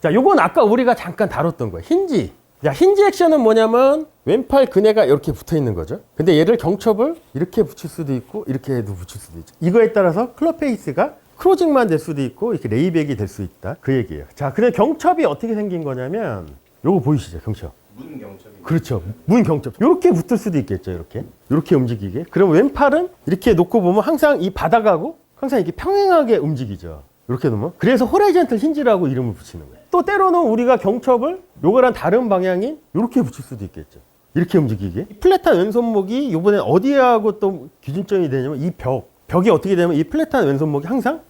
자, 요건 아까 우리가 잠깐 다뤘던 거예요. 힌지. 자, 힌지 액션은 뭐냐면 왼팔 그네가 이렇게 붙어 있는 거죠. 근데 얘를 경첩을 이렇게 붙일 수도 있고 이렇게도 붙일 수도 있죠. 이거에 따라서 클럽 페이스가 크로징만 될 수도 있고 이렇게 레이백이 될 수 있다. 그 얘기예요. 자, 근데 경첩이 어떻게 생긴 거냐면 요거 보이시죠? 경첩. 문 경첩이. 그렇죠. 문 경첩. 이렇게 붙을 수도 있겠죠. 이렇게 움직이게. 그럼 왼팔은 이렇게 놓고 보면 항상 이 바닥하고 항상 이렇게 평행하게 움직이죠. 이렇게 놓으면. 그래서 호라이젠털 힌지라고 이름을 붙이는 거예요. 또 때로는 우리가 경첩을 요거랑 다른 방향인 이렇게 붙일 수도 있겠죠. 이렇게 움직이게. 플랫한 왼손목이 요번에 어디하고 또 기준점이 되냐면 이 벽이 어떻게 되면 이 플랫한 왼손목이 항상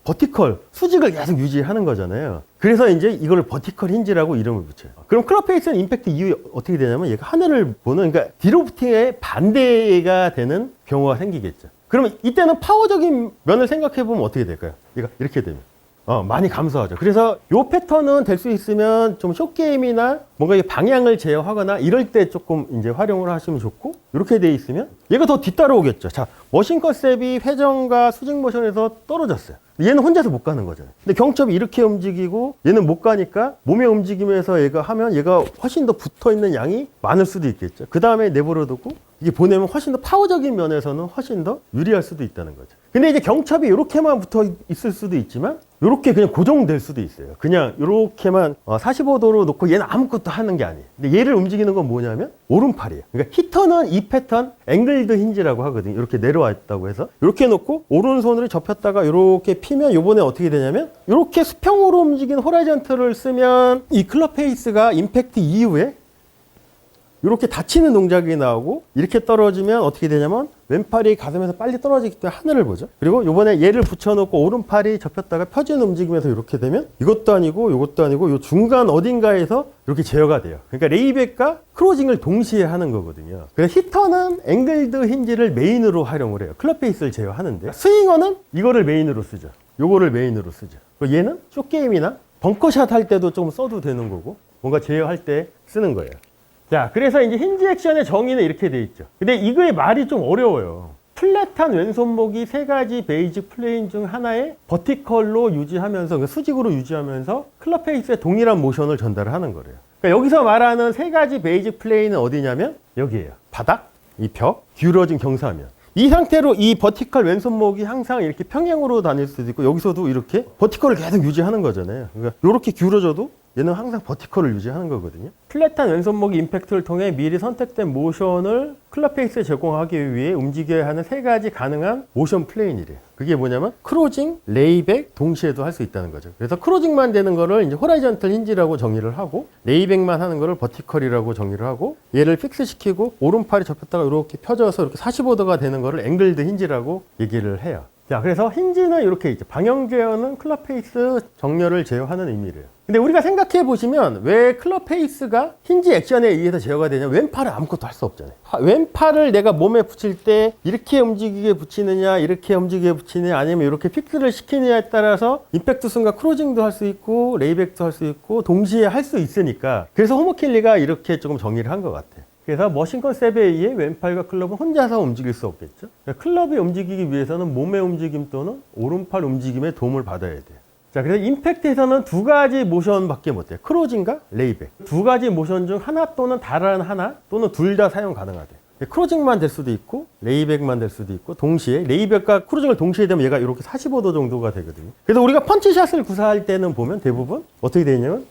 버티컬, 수직을 계속 유지하는 거잖아요. 그래서 이제 이걸 버티컬 힌지라고 이름을 붙여요. 그럼 클럽 페이스는 임팩트 이후에 어떻게 되냐면 얘가 하늘을 보는, 그러니까 디로프팅의 반대가 되는 경우가 생기겠죠. 그러면 이때는 파워적인 면을 생각해 보면 어떻게 될까요? 얘가 이렇게 되면. 많이 감소하죠. 그래서 요 패턴은 될 수 있으면 좀 숏게임이나 뭔가 방향을 제어하거나 이럴 때 조금 이제 활용을 하시면 좋고, 이렇게 돼 있으면 얘가 더 뒤따라오겠죠. 자, 머신 컨셉이 회전과 수직 모션에서 떨어졌어요. 얘는 혼자서 못 가는 거잖아요. 근데 경첩이 이렇게 움직이고 얘는 못 가니까 몸의 움직임에서 얘가 하면 얘가 훨씬 더 붙어 있는 양이 많을 수도 있겠죠. 그 다음에 내버려 두고 이게 보내면 훨씬 더 파워적인 면에서는 훨씬 더 유리할 수도 있다는 거죠. 근데 이제 경첩이 이렇게만 붙어 있을 수도 있지만 이렇게 그냥 고정될 수도 있어요. 그냥 이렇게만 45도로 놓고 얘는 아무것도 하는 게 아니에요. 근데 얘를 움직이는 건 뭐냐면 오른팔이에요. 그러니까 히터는 이 패턴 앵글드 힌지라고 하거든요. 이렇게 내려와 있다고 해서 이렇게 놓고 오른손으로 접혔다가 이렇게 피면 요번에 어떻게 되냐면 이렇게 수평으로 움직이는 호라이전틀을 쓰면 이 클럽 페이스가 임팩트 이후에 이렇게 닫히는 동작이 나오고 이렇게 떨어지면 어떻게 되냐면 왼팔이 가슴에서 빨리 떨어지기 때문에 하늘을 보죠. 그리고 요번에 얘를 붙여놓고 오른팔이 접혔다가 펴지는 움직임에서 이렇게 되면 이것도 아니고 이것도 아니고 요 중간 어딘가에서 이렇게 제어가 돼요. 그러니까 레이백과 크로징을 동시에 하는 거거든요. 그래서 히터는 앵글드 힌지를 메인으로 활용을 해요. 클럽 페이스를 제어하는데, 스윙어는 이거를 메인으로 쓰죠. 요거를 메인으로 쓰죠. 그리고 얘는 숏게임이나 벙커샷 할 때도 좀 써도 되는 거고 뭔가 제어할 때 쓰는 거예요. 자, 그래서 이제 힌지 액션의 정의는 이렇게 돼 있죠. 근데 이거의 말이 좀 어려워요. 플랫한 왼손목이 세 가지 베이직 플레인 중 하나의 버티컬로 유지하면서, 그러니까 수직으로 유지하면서 클럽 페이스의 동일한 모션을 전달을 하는 거래요. 그러니까 여기서 말하는 세 가지 베이직 플레인은 어디냐면 여기에요. 바닥, 이 벽, 기울어진 경사면. 이 상태로 이 버티컬 왼손목이 항상 이렇게 평행으로 다닐 수도 있고 여기서도 이렇게 버티컬을 계속 유지하는 거잖아요. 그러니까 이렇게 기울어져도 얘는 항상 버티컬을 유지하는 거거든요. 플랫한 왼손목이 임팩트를 통해 미리 선택된 모션을 클럽 페이스에 제공하기 위해 움직여야 하는 세 가지 가능한 모션 플레인이래요. 그게 뭐냐면 크로징, 레이백 동시에도 할 수 있다는 거죠. 그래서 크로징만 되는 거를 이제 호라이전털 힌지라고 정의를 하고, 레이백만 하는 거를 버티컬이라고 정의를 하고, 얘를 픽스 시키고 오른팔이 접혔다가 이렇게 펴져서 이렇게 45도가 되는 거를 앵글드 힌지라고 얘기를 해요. 자, 그래서 힌지는 이렇게 있죠. 방향 제어는 클럽 페이스 정렬을 제어하는 의미래요. 근데 우리가 생각해 보시면 왜 클럽 페이스가 힌지 액션에 의해서 제어가 되냐? 왼팔은 아무것도 할 수 없잖아요. 왼팔을 내가 몸에 붙일 때 이렇게 움직이게 붙이느냐, 이렇게 움직이게 붙이느냐, 아니면 이렇게 픽스를 시키느냐에 따라서 임팩트 순간 크로징도 할 수 있고 레이백도 할 수 있고 동시에 할 수 있으니까, 그래서 호머킬리가 이렇게 조금 정의를 한 것 같아요. 그래서 머신 컨셉에 의해 왼팔과 클럽은 혼자서 움직일 수 없겠죠. 클럽이 움직이기 위해서는 몸의 움직임 또는 오른팔 움직임의 도움을 받아야 돼요. 자, 그래서 임팩트에서는 두 가지 모션밖에 못 해요. 크로징과 레이백. 두 가지 모션 중 하나 또는 다른 하나 또는 둘 다 사용 가능하대요. 크로징만 될 수도 있고 레이백만 될 수도 있고, 동시에 레이백과 크로징을 동시에 되면 얘가 이렇게 45도 정도가 되거든요. 그래서 우리가 펀치샷을 구사할 때는 보면 대부분 어떻게 되냐면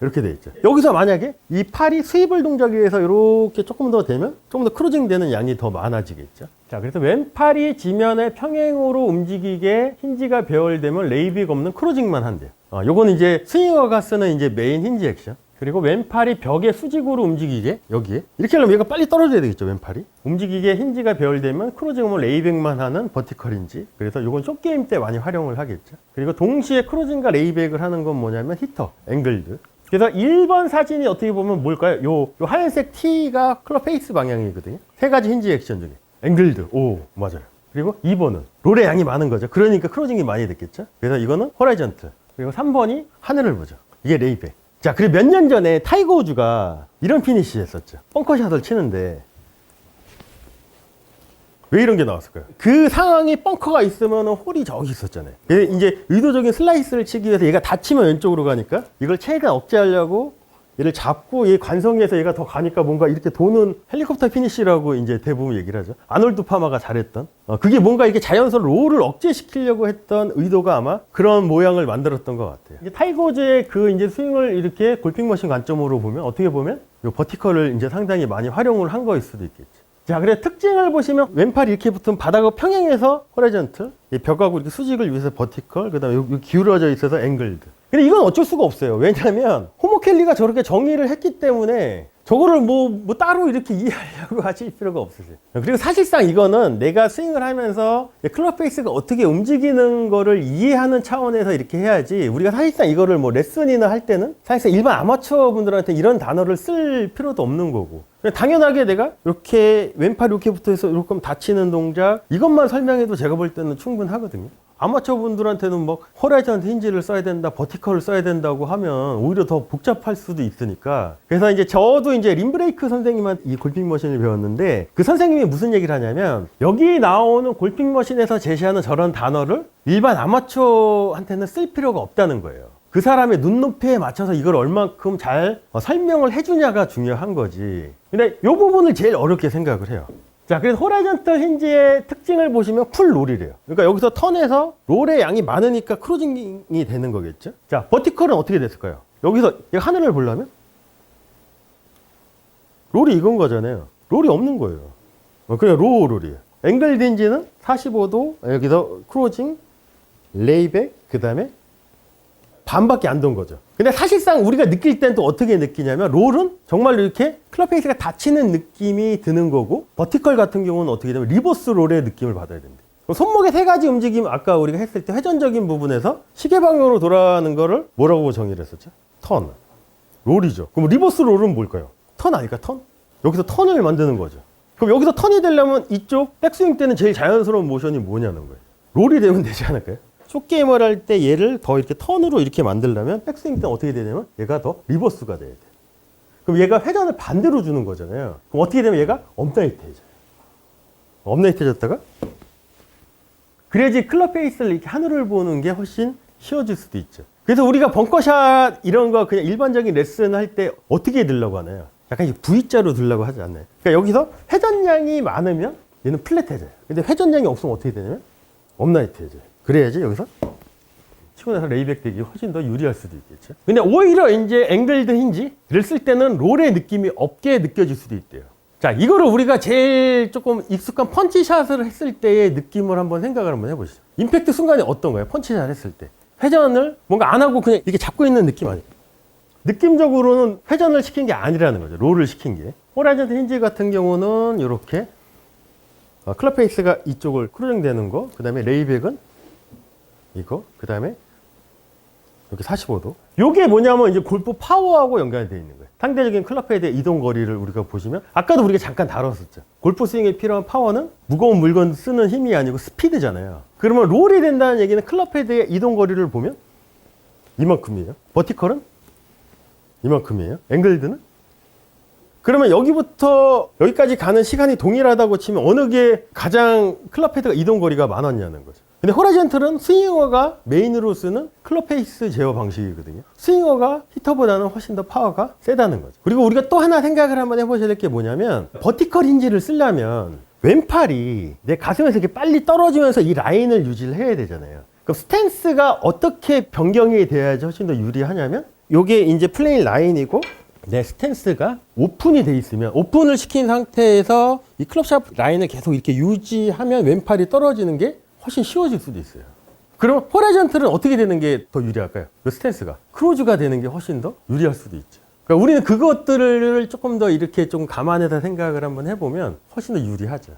이렇게 돼 있죠. 여기서 만약에 이 팔이 스위블 동작에 의해서 이렇게 조금 더 되면 조금 더 크로징 되는 양이 더 많아지겠죠. 자, 그래서 왼팔이 지면에 평행으로 움직이게 힌지가 배열되면 레이백 없는 크로징만 한대요. 요건 이제 스윙어가 쓰는 이제 메인 힌지 액션. 그리고 왼팔이 벽에 수직으로 움직이게, 여기에 이렇게 하려면 얘가 빨리 떨어져야 되겠죠. 왼팔이 움직이게 힌지가 배열되면 크로징 오면 레이백만 하는 버티컬 힌지. 그래서 요건 숏게임 때 많이 활용을 하겠죠. 그리고 동시에 크로징과 레이백을 하는 건 뭐냐면 히터, 앵글드. 그래서 1번 사진이 어떻게 보면 뭘까요? 요 하얀색 T가 클럽 페이스 방향이거든요. 세 가지 힌지 액션 중에 앵글드, 오 맞아요. 그리고 2번은 롤의 양이 많은 거죠. 그러니까 크로징이 많이 됐겠죠. 그래서 이거는 호라이전틀. 그리고 3번이 하늘을 보죠. 이게 레이백. 자, 그리고 몇 년 전에 타이거 우즈가 이런 피니시 했었죠. 벙커샷을 치는데 왜 이런 게 나왔을까요? 그 상황에 벙커가 있으면 홀이 저기 있었잖아요. 이제 의도적인 슬라이스를 치기 위해서 얘가 다치면 왼쪽으로 가니까 이걸 최대한 억제하려고 얘를 잡고 얘 관성에서 얘가 더 가니까 뭔가 이렇게 도는 헬리콥터 피니쉬라고 이제 대부분 얘기를 하죠. 아놀드 파마가 잘했던. 그게 뭔가 이렇게 자연스러운 롤을 억제시키려고 했던 의도가 아마 그런 모양을 만들었던 것 같아요. 이제 타이거즈의 그 이제 스윙을 이렇게 골핑머신 관점으로 보면 어떻게 보면 이 버티컬을 이제 상당히 많이 활용을 한 거일 수도 있겠죠. 자, 그래 특징을 보시면 왼팔이 이렇게 붙으면 바닥하고 평행해서 호라이전트, 벽하고 이렇게 수직을 위해서 버티컬, 그다음에 여기 기울어져 있어서 앵글드. 근데 이건 어쩔 수가 없어요. 왜냐하면 호모켈리가 저렇게 정의를 했기 때문에 저거를 뭐 따로 이렇게 이해하려고 하실 필요가 없으세요. 그리고 사실상 이거는 내가 스윙을 하면서 클럽 페이스가 어떻게 움직이는 거를 이해하는 차원에서 이렇게 해야지, 우리가 사실상 이거를 뭐 레슨이나 할 때는 사실상 일반 아마추어 분들한테 이런 단어를 쓸 필요도 없는 거고, 당연하게 내가 이렇게 왼팔 이렇게 붙어서 이렇게 다치는 동작 이것만 설명해도 제가 볼 때는 충분하거든요. 아마추어 분들한테는 뭐 호라이전트 힌지를 써야 된다, 버티컬을 써야 된다고 하면 오히려 더 복잡할 수도 있으니까. 그래서 이제 저도 이제 림브레이크 선생님한테 이 골핑 머신을 배웠는데, 그 선생님이 무슨 얘기를 하냐면 여기 나오는 골핑 머신에서 제시하는 저런 단어를 일반 아마추어한테는 쓸 필요가 없다는 거예요. 그 사람의 눈높이에 맞춰서 이걸 얼만큼 잘 설명을 해주냐가 중요한 거지. 근데 이 부분을 제일 어렵게 생각을 해요. 자, 그래서 호라이전털 힌지의 특징을 보시면 풀 롤이래요. 그러니까 여기서 턴에서 롤의 양이 많으니까 크루징이 되는 거겠죠. 자, 버티컬은 어떻게 됐을까요? 여기서 하늘을 보려면 롤이 이건 거잖아요. 롤이 없는 거예요. 그냥 롤이에요. 앵글 힌지는 45도, 여기서 크루징, 레이백, 그 다음에 반밖에 안 돈 거죠. 근데 사실상 우리가 느낄 땐 또 어떻게 느끼냐면, 롤은 정말 이렇게 클럽 페이스가 닫히는 느낌이 드는 거고, 버티컬 같은 경우는 어떻게 되면 리버스 롤의 느낌을 받아야 된다. 손목의 세 가지 움직임, 아까 우리가 했을 때 회전적인 부분에서 시계 방향으로 돌아가는 거를 뭐라고 정의를 했었죠? 턴. 롤이죠. 그럼 리버스 롤은 뭘까요? 턴 아닐까? 턴? 여기서 턴을 만드는 거죠. 그럼 여기서 턴이 되려면 이쪽 백스윙 때는 제일 자연스러운 모션이 뭐냐는 거예요. 롤이 되면 되지 않을까요? 숏게임을 할 때 얘를 더 이렇게 턴으로 이렇게 만들려면 백스윙 때는 어떻게 되냐면 얘가 더 리버스가 돼야 돼. 그럼 얘가 회전을 반대로 주는 거잖아요. 그럼 어떻게 되면 얘가 업라이트해져요. 업라이트해졌다가 그래야지 클럽 페이스를 이렇게 하늘을 보는 게 훨씬 쉬워질 수도 있죠. 그래서 우리가 벙커샷 이런 거 그냥 일반적인 레슨 할 때 어떻게 들려고 하나요? 약간 V자로 들려고 하지 않나요? 그러니까 여기서 회전량이 많으면 얘는 플랫해져요. 근데 회전량이 없으면 어떻게 되냐면 업라이트해져요. 그래야지 여기서 치고 나서 레이백 되기 훨씬 더 유리할 수도 있겠죠. 근데 오히려 이제 앵글드 힌지를 쓸 때는 롤의 느낌이 없게 느껴질 수도 있대요. 자, 이거를 우리가 제일 조금 익숙한 펀치샷을 했을 때의 느낌을 한번 생각을 한번 해보시죠. 임팩트 순간이 어떤가요? 펀치샷 했을 때. 회전을 뭔가 안 하고 그냥 이렇게 잡고 있는 느낌 아니에요? 느낌적으로는 회전을 시킨 게 아니라는 거죠. 롤을 시킨 게. 호라이전트 힌지 같은 경우는 이렇게 클럽 페이스가 이쪽을 크루징 되는 거, 그 다음에 레이백은 이거, 그 다음에 이렇게 45도. 요게 뭐냐면 이제 골프 파워하고 연관이 되어 있는 거예요. 상대적인 클럽 헤드의 이동 거리를 우리가 보시면, 아까도 우리가 잠깐 다뤘었죠. 골프 스윙에 필요한 파워는 무거운 물건 쓰는 힘이 아니고 스피드잖아요. 그러면 롤이 된다는 얘기는 클럽 헤드의 이동 거리를 보면 이만큼이에요. 버티컬은 이만큼이에요. 앵글드는? 그러면 여기부터 여기까지 가는 시간이 동일하다고 치면 어느 게 가장 클럽 헤드가 이동 거리가 많았냐는 거죠. 근데 호라이전틀은 스윙어가 메인으로 쓰는 클럽 페이스 제어 방식이거든요. 스윙어가 히터보다는 훨씬 더 파워가 세다는 거죠. 그리고 우리가 또 하나 생각을 한번 해보셔야 될 게 뭐냐면, 버티컬 힌지를 쓰려면 왼팔이 내 가슴에서 이렇게 빨리 떨어지면서 이 라인을 유지를 해야 되잖아요. 그럼 스탠스가 어떻게 변경이 돼야지 훨씬 더 유리하냐면, 요게 이제 플레인 라인이고 내 스탠스가 오픈이 돼 있으면, 오픈을 시킨 상태에서 이 클럽샵 라인을 계속 이렇게 유지하면 왼팔이 떨어지는 게 훨씬 쉬워질 수도 있어요. 그럼 호라이전틀은 어떻게 되는 게 더 유리할까요? 이 스탠스가 크루즈가 되는 게 훨씬 더 유리할 수도 있죠. 그러니까 우리는 그것들을 조금 더 이렇게 좀 감안해서 생각을 한번 해보면 훨씬 더 유리하죠.